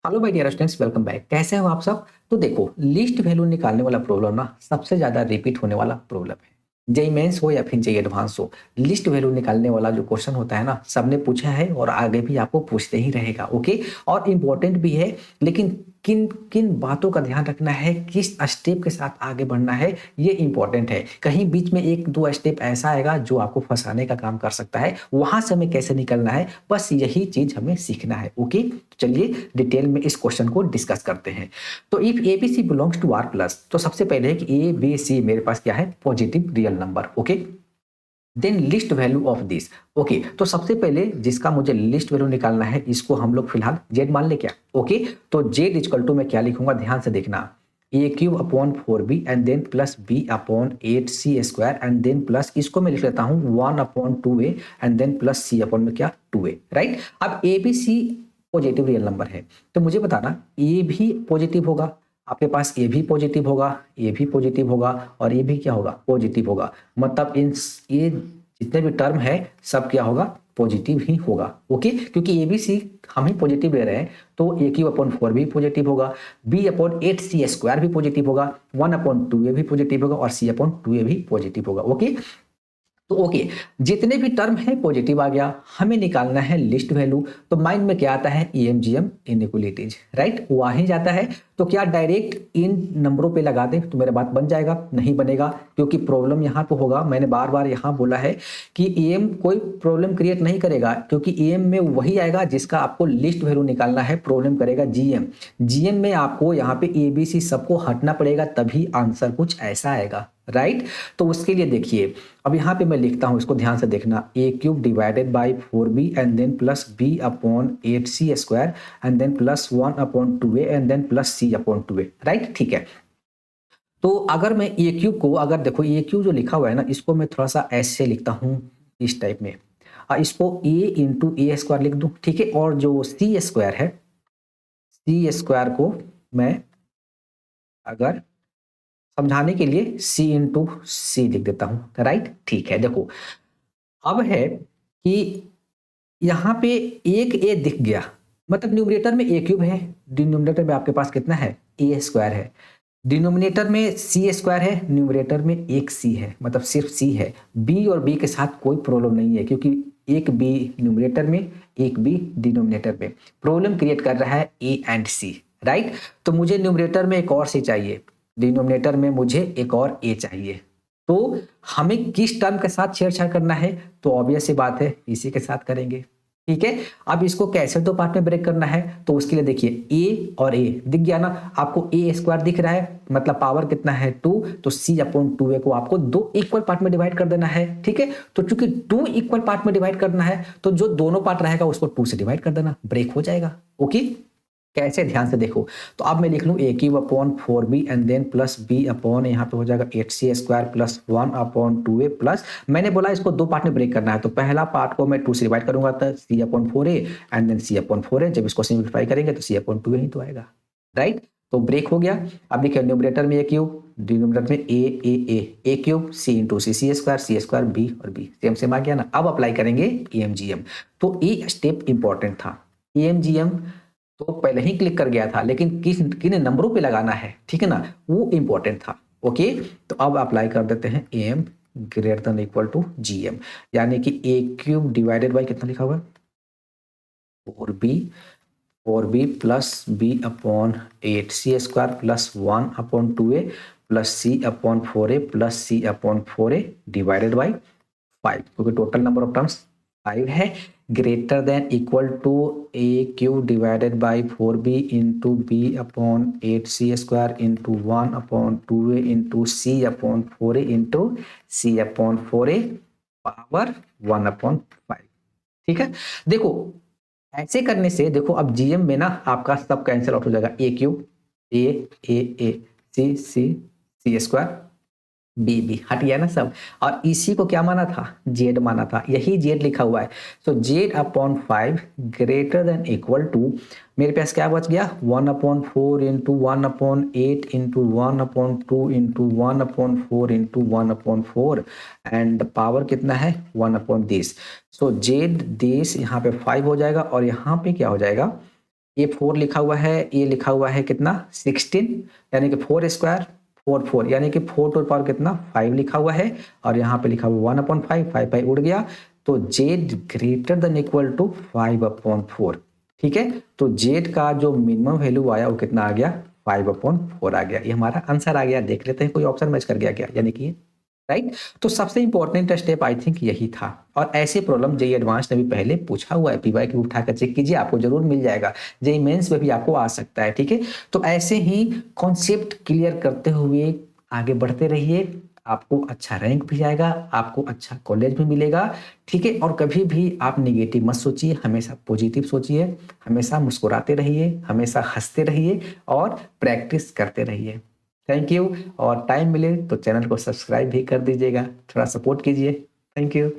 Hello my dear students, welcome back. कैसे हो आप सब? तो देखो, लिस्ट वैल्यू निकालने वाला प्रॉब्लम ना सबसे ज्यादा रिपीट होने वाला प्रॉब्लम है। जेई मेंस हो या फिर जेई एडवांस हो, लिस्ट वैल्यू निकालने वाला जो क्वेश्चन होता है ना, सबने पूछा है और आगे भी आपको पूछते ही रहेगा। ओके, और इम्पोर्टेंट भी है, लेकिन किन किन बातों का ध्यान रखना है, किस स्टेप के साथ आगे बढ़ना है, ये इंपॉर्टेंट है। कहीं बीच में एक दो स्टेप ऐसा आएगा जो आपको फंसाने का काम कर सकता है, वहां से हमें कैसे निकलना है, बस यही चीज हमें सीखना है। ओके, चलिए डिटेल में इस क्वेश्चन को डिस्कस करते हैं। तो if A B C belongs to R plus, तो सबसे पहले है कि ए बी सी मेरे पास क्या है, positive real number. Okay, then least value of this. Okay, तो सबसे पहले जिसका मुझे लिस्ट वैल्यू निकालना है, इसको हम लोग फिलहाल जेड मान ले क्या। ओके, तो जेड इजकल टू मैं क्या लिखूंगा, ध्यान से देखना, A cube upon 4b and then plus B upon 8c² and then plus इसको मैं लिख लेता हूँ 1 upon 2a and then plus c upon में क्या 2a। राइट, अब A B C positive real number है, तो मुझे बताना ए भी पॉजिटिव होगा, आपके पास ए भी पॉजिटिव होगा, ए भी पॉजिटिव होगा और ये भी क्या होगा, पॉजिटिव होगा। मतलब इन ये जितने भी टर्म है सब क्या होगा, पॉजिटिव ही होगा। ओके, क्योंकि ए बी सी हम ही पॉजिटिव ले रहे हैं, तो ए क्यू अपॉन 4 भी पॉजिटिव होगा, बी अपॉन 8c² भी पॉजिटिव होगा, 1 अपॉन 2a भी पॉजिटिव होगा और c अपॉन 2a भी पॉजिटिव होगा। ओके, तो ओके, जितने भी टर्म है पॉजिटिव आ गया, हमें निकालना है लिस्ट वैल्यू। तो माइंड में क्या आता है, ईएमजीएम इनइक्वालिटीज। राइट, वहीं जाता है। तो क्या डायरेक्ट इन नंबरों पे लगा दें तो मेरा बात बन जाएगा? नहीं बनेगा, क्योंकि प्रॉब्लम यहाँ पे होगा। मैंने बार बार यहाँ बोला है कि ईएम कोई प्रॉब्लम क्रिएट नहीं करेगा, क्योंकि ईएम में वही आएगा जिसका आपको लिस्ट वैल्यू निकालना है। प्रॉब्लम करेगा जीएम। जीएम में आपको यहाँ पे एबीसी सबको हटना पड़ेगा, तभी आंसर कुछ ऐसा आएगा। राइट, तो उसके लिए देखिए, अब यहाँ पे मैं लिखता हूँ, इसको ध्यान से देखना, A cube divided by 4b and then plus B upon 8c² and then plus 1 upon 2a and then plus c upon 2a। Right, ठीक है। तो अगर मैं ए क्यूब को, अगर देखो ए क्यूब जो लिखा हुआ है ना, इसको मैं थोड़ा सा ऐसे लिखता हूँ, इस टाइप में। इसको ए इंटू ए स्क्वायर लिख दूँ, ठीक है। और जो सी स्क्वायर है, सी स्क्वायर को मैं अगर समझाने के लिए सी इंटू सी लिख देता हूँ। राइट, ठीक है। देखो, अब है कि यहाँ पे एक ए दिख गया, मतलब न्यूमरेटर में ए क्यूब है, डिनोमिनेटर में आपके पास कितना है, ए स्क्वायर है। डिनोमिनेटर में सी स्क्वायर है, न्यूमरेटर में एक सी है, मतलब सिर्फ सी है। बी और बी के साथ कोई प्रॉब्लम नहीं है, क्योंकि एक बी न्यूमरेटर में, एक बी डिनोमिनेटर में। प्रॉब्लम क्रिएट कर रहा है ए एंड सी। राइट, तो मुझे न्यूमरेटर में एक और सी चाहिए, डिनोमिनेटर में मुझे एक और ए चाहिए। तो हमें किस टर्म के साथ छेड़छाड़ करना है, तो ऑब्वियस सी बात है, इसी के साथ करेंगे। ठीक है, अब इसको कैसे दो पार्ट में ब्रेक करना है, तो उसके लिए देखिए, ए और ए दिख गया ना आपको, ए स्क्वायर दिख रहा है, मतलब पावर कितना है 2, तो सी अपॉन 2a को आपको दो इक्वल पार्ट में डिवाइड कर देना है। ठीक है, तो चूंकि 2 इक्वल पार्ट में डिवाइड करना है, तो जो दोनों पार्ट रहेगा उसको 2 से डिवाइड कर देना, ब्रेक हो जाएगा। ओके, कैसे, ध्यान से देखो। तो अब मैं लिख लूँ A cube upon 4b and then plus B upon, यहाँ पे हो जाएगा 8c² plus 1 upon 2a plus, मैंने बोला इसको दो पार्ट में ब्रेक करना है, तो पहला पार्ट को मैं 2 से डिवाइड करूंगा, तो c upon 4a and then c upon 4a। जब इसको सिंप्लीफाई करेंगे तो c अपॉन 2a ही तो आएगा। राइट, तो ब्रेक हो गया। अब देखिए, न्यूमरेटर में ए क्यूब, डिनोमिनेटर में ए क्यूब, सी इंटू सी स्क्वायर बी और बी, सेम सेम आ गया ना। अब अप्लाई करेंगे ईएमजीएम। तो ये स्टेप इंपॉर्टेंट था। ईएमजीएम तो पहले ही क्लिक कर गया था, लेकिन किन नंबरों पे लगाना है, ठीक है ना, वो इंपॉर्टेंट था। ओके, तो अब अप्लाई कर देते हैं M greater than equal to GM, यानी कि ए क्यूब डिवाइडेड बाई कितना लिखा हुआ है, 4b plus B upon 8c² plus 1 upon 2a plus c upon 4a plus c upon 4a divided by 5, क्योंकि टोटल नंबर ऑफ टर्म्स 5 है, greater than equal to A cube divided by 4b into B upon 8c² into 1 upon 2a into c upon 4a into c upon 4a power 1 upon 5। ठीक है, देखो ऐसे करने से, देखो अब जीएम में ना आपका सब कैंसिल आउट हो जाएगा, ए क्यूब ए सी सी स्क्वायर बी बी हट गया ना सब, और इसी को क्या माना था, जेड माना था, यही जेड लिखा हुआ है। So Z upon 5 greater than equal to, मेरे पास क्या बच गया, 1 upon 4 into 1 upon 8 into 1 upon 2 into 1 upon 4 into 1 upon 4 and power कितना है 1 upon this. So Z this यहाँ पे 5 हो जाएगा, और यहाँ पे क्या हो जाएगा, ये 4 लिखा हुआ है, ये लिखा हुआ है कितना 16, यानी कि 4 स्क्वायर 4 4 यानी कि 4 टू द पावर कितना 5 लिखा हुआ है, और यहाँ पे लिखा हुआ 1/5, 5 5 उड़ गया, तो z greater than equal to 5/4। ठीक है, तो z का जो मिनिमम वैल्यू आया वो कितना आ गया 5/4 आ गया। ये हमारा आंसर आ गया। देख लेते हैं कोई ऑप्शन मैच कर गया क्या, यानी कि राइट। तो सबसे इंपॉर्टेंट स्टेप आई थिंक यही था, और ऐसे प्रॉब्लम जेई एडवांस ने भी पहले पूछा हुआ है। पीवाई की उठाकर चेक कीजिए, आपको जरूर मिल जाएगा। जेई मेंस में भी आपको आ सकता है। ठीक है, तो ऐसे ही कॉन्सेप्ट क्लियर करते हुए आगे बढ़ते रहिए, आपको अच्छा रैंक भी आएगा, आपको अच्छा कॉलेज भी मिलेगा। ठीक है, और कभी भी आप निगेटिव मत सोचिए, हमेशा पॉजिटिव सोचिए, हमेशा मुस्कुराते रहिए, हमेशा हंसते रहिए और प्रैक्टिस करते रहिए। थैंक यू, और टाइम मिले तो चैनल को सब्सक्राइब भी कर दीजिएगा, थोड़ा सपोर्ट कीजिए। Thank you.